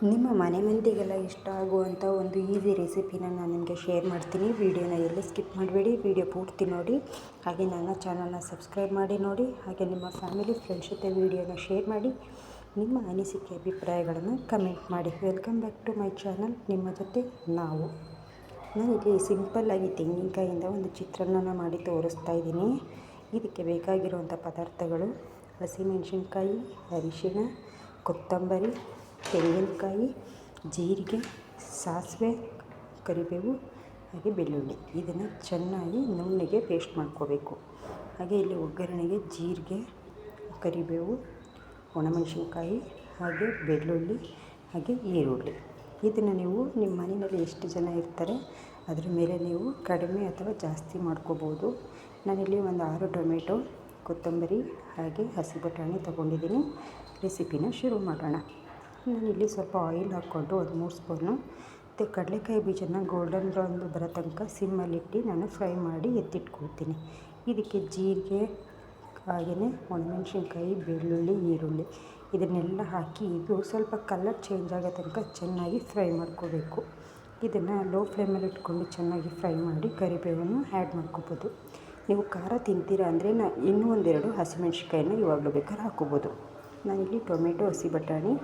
ನಿಮ್ಮ ಮನೆ ಮಂದಿಗೆಲ್ಲ ಇಷ್ಟ ಆಗುವಂಥ ಒಂದು ಈಸಿ ರೆಸಿಪಿನ ನಾನು ನಿಮಗೆ ಶೇರ್ ಮಾಡ್ತೀನಿ. ವಿಡಿಯೋನ ಎಲ್ಲೂ ಸ್ಕಿಪ್ ಮಾಡಬೇಡಿ, ವಿಡಿಯೋ ಪೂರ್ತಿ ನೋಡಿ. ಹಾಗೆ ನನ್ನ ಚಾನಲ್ನ ಸಬ್ಸ್ಕ್ರೈಬ್ ಮಾಡಿ ನೋಡಿ. ಹಾಗೆ ನಿಮ್ಮ ಫ್ಯಾಮಿಲಿ ಫ್ರೆಂಡ್ಸ್ ಜೊತೆ ವಿಡಿಯೋನ ಶೇರ್ ಮಾಡಿ. ನಿಮ್ಮ ಅನಿಸಿಕೆ ಅಭಿಪ್ರಾಯಗಳನ್ನು ಕಮೆಂಟ್ ಮಾಡಿ. Welcome back to my channel, ನಿಮ್ಮ ಜೊತೆ ನಾವು. ನಾನಿಲ್ಲಿ ಸಿಂಪಲ್ಲಾಗಿ ತೆಂಗಿನಕಾಯಿಂದ ಒಂದು ಚಿತ್ರಾನ್ನ ಮಾಡಿ ತೋರಿಸ್ತಾ ಇದ್ದೀನಿ. ಇದಕ್ಕೆ ಬೇಕಾಗಿರುವಂಥ ಪದಾರ್ಥಗಳು: ಹಸಿಮೆಣಸಿನ್ಕಾಯಿ, ಅರಿಶಿಣ, ಕೊತ್ತಂಬರಿ, ತೆಂಗಿನಕಾಯಿ, ಜೀರಿಗೆ, ಸಾಸಿವೆ, ಕರಿಬೇವು, ಹಾಗೆ ಬೆಳ್ಳುಳ್ಳಿ. ಇದನ್ನು ಚೆನ್ನಾಗಿ ನುಣ್ಣಗೆ ಪೇಸ್ಟ್ ಮಾಡ್ಕೋಬೇಕು. ಹಾಗೆ ಇಲ್ಲಿ ಒಗ್ಗರಣೆಗೆ ಜೀರಿಗೆ, ಕರಿಬೇವು, ಒಣಮೆಣಸಿನ್ಕಾಯಿ, ಹಾಗೆ ಬೆಳ್ಳುಳ್ಳಿ, ಹಾಗೆ ಈರುಳ್ಳಿ. ಇದನ್ನು ನೀವು ನಿಮ್ಮ ಮನೆಯಲ್ಲಿ ಎಷ್ಟು ಜನ ಇರ್ತಾರೆ ಅದ್ರ ಮೇಲೆ ನೀವು ಕಡಿಮೆ ಅಥವಾ ಜಾಸ್ತಿ ಮಾಡ್ಕೋಬೋದು. ನಾನಿಲ್ಲಿ ಒಂದು 6 ಟೊಮೆಟೊ, ಕೊತ್ತಂಬರಿ, ಹಾಗೆ ಹಸಿ ಬಟಾಣಿ ತೊಗೊಂಡಿದ್ದೀನಿ. ರೆಸಿಪಿನ ಶುರು ಮಾಡೋಣ. ನಾನಿಲ್ಲಿ ಸ್ವಲ್ಪ ಆಯಿಲ್ ಹಾಕ್ಕೊಂಡು ಒಂದು 3 ಸ್ಪೂನು ಮತ್ತು ಕಡಲೆಕಾಯಿ ಬೀಜನ ಗೋಲ್ಡನ್ ಬ್ರೌನ್ ಬರೋ ತನಕ ಸಿಮ್ಮಲ್ಲಿಟ್ಟು ನಾನು ಫ್ರೈ ಮಾಡಿ ಎತ್ತಿಟ್ಕೊಳ್ತೀನಿ. ಇದಕ್ಕೆ ಜೀರಿಗೆ, ಹಾಗೆಯೇ ಒಣಮೆಣಸಿನ್ಕಾಯಿ, ಬೆಳ್ಳುಳ್ಳಿ, ಈರುಳ್ಳಿ ಇದನ್ನೆಲ್ಲ ಹಾಕಿ ಇದು ಸ್ವಲ್ಪ ಕಲರ್ ಚೇಂಜ್ ಆಗೋ ತನಕ ಚೆನ್ನಾಗಿ ಫ್ರೈ ಮಾಡ್ಕೋಬೇಕು. ಇದನ್ನು ಲೋ ಫ್ಲೇಮಲ್ಲಿ ಇಟ್ಕೊಂಡು ಚೆನ್ನಾಗಿ ಫ್ರೈ ಮಾಡಿ ಕರಿಬೇವನ್ನು ಆ್ಯಡ್ ಮಾಡ್ಕೋಬೋದು. ನೀವು ಖಾರ ತಿಂತೀರಾ ಅಂದರೆ ಇನ್ನೂ 1-2 ಹಸಿಮೆಣ್ಸಿನ್ಕಾಯಿನ ಇವಾಗಲೂ ಬೇಕಾದ್ರೆ ಹಾಕ್ಕೋಬೋದು. ನಾನಿಲ್ಲಿ ಟೊಮೆಟೊ, ಹಸಿ ಬಟಾಣಿ,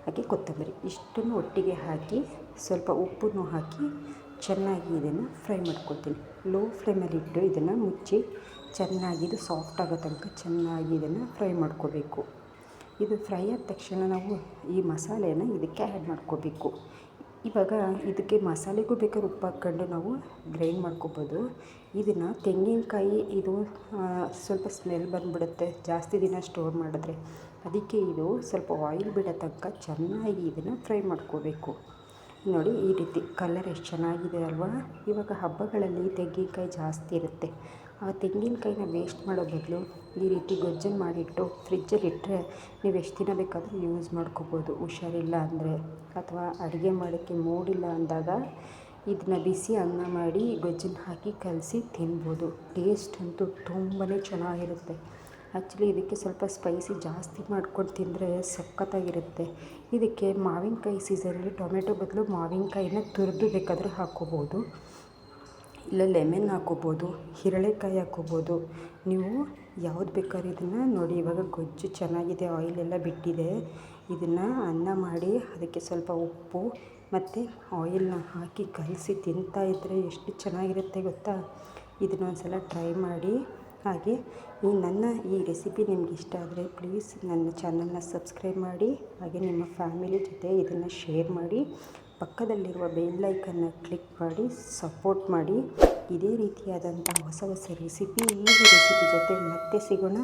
ಹಾಗೆ ಕೊತ್ತಂಬರಿ ಇಷ್ಟನ್ನು ಒಟ್ಟಿಗೆ ಹಾಕಿ ಸ್ವಲ್ಪ ಉಪ್ಪನ್ನು ಹಾಕಿ ಚೆನ್ನಾಗಿ ಇದನ್ನು ಫ್ರೈ ಮಾಡ್ಕೊಳ್ತೀನಿ. ಲೋ ಫ್ಲೇಮಲ್ಲಿಟ್ಟು ಇದನ್ನು ಮುಚ್ಚಿ ಚೆನ್ನಾಗಿ ಇದು ಸಾಫ್ಟ್ ಆಗೋ ತನಕ ಚೆನ್ನಾಗಿ ಇದನ್ನು ಫ್ರೈ ಮಾಡ್ಕೋಬೇಕು. ಇದು ಫ್ರೈ ಆದ ತಕ್ಷಣ ನಾವು ಈ ಮಸಾಲೆಯನ್ನು ಇದಕ್ಕೆ ಆ್ಯಡ್ ಮಾಡ್ಕೋಬೇಕು. ಇವಾಗ ಇದಕ್ಕೆ ಮಸಾಲೆಗೂ ಬೇಕಾದ್ರೆ ಉಪ್ಪು ಹಾಕ್ಕೊಂಡು ನಾವು ಗ್ರೈಂಡ್ ಮಾಡ್ಕೋಬೋದು. ಇದನ್ನು ತೆಂಗಿನಕಾಯಿ ಇದು ಸ್ವಲ್ಪ ಸ್ಮೆಲ್ ಬಂದುಬಿಡುತ್ತೆ ಜಾಸ್ತಿ ದಿನ ಸ್ಟೋರ್ ಮಾಡಿದ್ರೆ. ಅದಕ್ಕೆ ಇದು ಸ್ವಲ್ಪ ಆಯಿಲ್ ಬಿಡೋ ತನಕ ಚೆನ್ನಾಗಿ ಇದನ್ನು ಫ್ರೈ ಮಾಡ್ಕೋಬೇಕು. ನೋಡಿ ಈ ರೀತಿ ಕಲರ್ ಎಷ್ಟು ಚೆನ್ನಾಗಿದೆ ಅಲ್ವಾ. ಇವಾಗ ಹಬ್ಬಗಳಲ್ಲಿ ತೆಂಗಿನಕಾಯಿ ಜಾಸ್ತಿ ಇರುತ್ತೆ. ಆ ತೆಂಗಿನಕಾಯಿನ ವೇಸ್ಟ್ ಮಾಡೋ ಬದಲು ಈ ರೀತಿ ಗೊಜ್ಜನ್ನು ಮಾಡಿಟ್ಟು ಫ್ರಿಜ್ಜಲ್ಲಿ ಇಟ್ಟರೆ ನೀವು ಎಷ್ಟು ದಿನ ಬೇಕಾದರೂ ಯೂಸ್ ಮಾಡ್ಕೋಬೋದು. ಹುಷಾರಿಲ್ಲ ಅಂದರೆ ಅಥವಾ ಅಡುಗೆ ಮಾಡೋಕ್ಕೆ ಮೂಡಿಲ್ಲ ಅಂದಾಗ ಇದನ್ನ ಬಿಸಿ ಅನ್ನ ಮಾಡಿ ಗೊಜ್ಜನ್ನು ಹಾಕಿ ಕಲಸಿ ತಿನ್ಬೋದು. ಟೇಸ್ಟ್ ಅಂತೂ ತುಂಬಾ ಚೆನ್ನಾಗಿರುತ್ತೆ. ಆ್ಯಕ್ಚುಲಿ ಇದಕ್ಕೆ ಸ್ವಲ್ಪ ಸ್ಪೈಸಿ ಜಾಸ್ತಿ ಮಾಡ್ಕೊಂಡು ತಿಂದರೆ ಸಖತ್ತಾಗಿರುತ್ತೆ. ಇದಕ್ಕೆ ಮಾವಿನಕಾಯಿ ಸೀಸನಲ್ಲಿ ಟೊಮೆಟೊ ಬದಲು ಮಾವಿನಕಾಯಿನ ತುರಿದು ಬೇಕಾದರೆ ಹಾಕ್ಕೋಬೋದು, ಇಲ್ಲ ಲೆಮನ್ ಹಾಕ್ಕೋಬೋದು, ಹಿರಳೆಕಾಯಿ ಹಾಕ್ಕೋಬೋದು. ನೀವು ಯಾವ್ದು ಬೇಕಾದ್ರೂ ಇದನ್ನು ನೋಡಿ. ಇವಾಗ ಗೊಜ್ಜು ಚೆನ್ನಾಗಿದೆ, ಆಯಿಲೆಲ್ಲ ಬಿಟ್ಟಿದೆ. ಇದನ್ನು ಅನ್ನ ಮಾಡಿ ಅದಕ್ಕೆ ಸ್ವಲ್ಪ ಉಪ್ಪು ಮತ್ತು ಆಯಿಲ್ನ ಹಾಕಿ ಕಲಸಿ ತಿಂತಾಯಿದ್ರೆ ಎಷ್ಟು ಚೆನ್ನಾಗಿರುತ್ತೆ ಗೊತ್ತಾ. ಇದನ್ನೊಂದು ಸಲ ಟ್ರೈ ಮಾಡಿ. ಹಾಗೆ ನನ್ನ ಈ ರೆಸಿಪಿ ನಿಮ್ಗೆ ಇಷ್ಟ ಆದರೆ ಪ್ಲೀಸ್ ನನ್ನ ಚಾನಲ್ನ ಸಬ್ಸ್ಕ್ರೈಬ್ ಮಾಡಿ. ಹಾಗೆ ನಿಮ್ಮ ಫ್ಯಾಮಿಲಿ ಜೊತೆ ಇದನ್ನು ಶೇರ್ ಮಾಡಿ. ಪಕ್ಕದಲ್ಲಿರುವ ಬೆಲ್ ಐಕನ್ನ ಕ್ಲಿಕ್ ಮಾಡಿ ಸಪೋರ್ಟ್ ಮಾಡಿ. ಇದೇ ರೀತಿಯಾದಂಥ ಹೊಸ ರೆಸಿಪಿ ಜೊತೆ ಮತ್ತೆ ಸಿಗೋಣ.